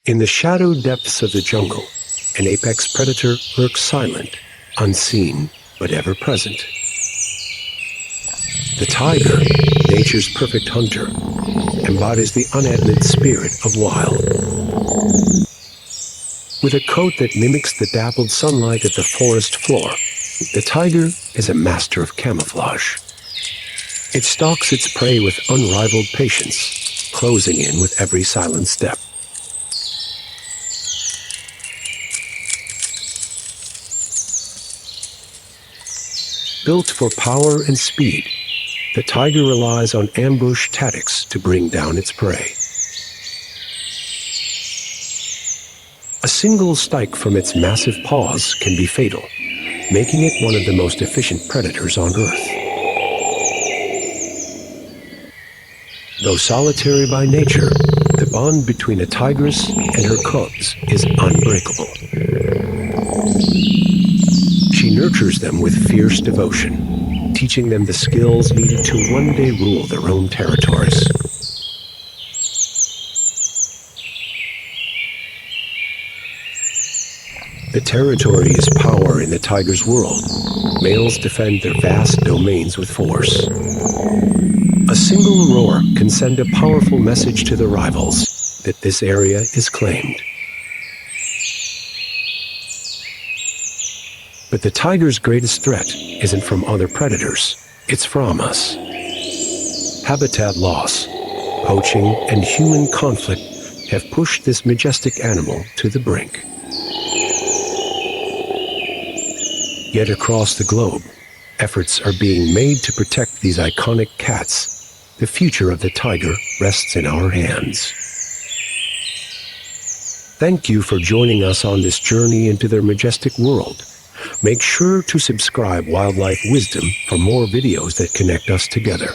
In the shadow depths of the jungle, an apex predator lurks silent, unseen, but ever present. The tiger, nature's perfect hunter, embodies the unedited spirit of wild. With a coat that mimics the dappled sunlight at the forest floor, the tiger is a master of camouflage. It stalks its prey with unrivaled patience, closing in with every silent step. Built for power and speed, the tiger relies on ambush tactics to bring down its prey. A single strike from its massive paws can be fatal, making it one of the most efficient predators on Earth. Though solitary by nature, the bond between a tigress and her cubs is unbreakable. She nurtures them with fierce devotion, teaching them the skills needed to one day rule their own territories. The territory is power in the tiger's world. Males defend their vast domains with force. A single roar can send a powerful message to the rivals that this area is claimed. But the tiger's greatest threat isn't from other predators, it's from us. Habitat loss, poaching, and human conflict have pushed this majestic animal to the brink. Yet across the globe, efforts are being made to protect these iconic cats. The future of the tiger rests in our hands. Thank you for joining us on this journey into their majestic world. Make sure to subscribe Wildlife Wisdom for more videos that connect us together.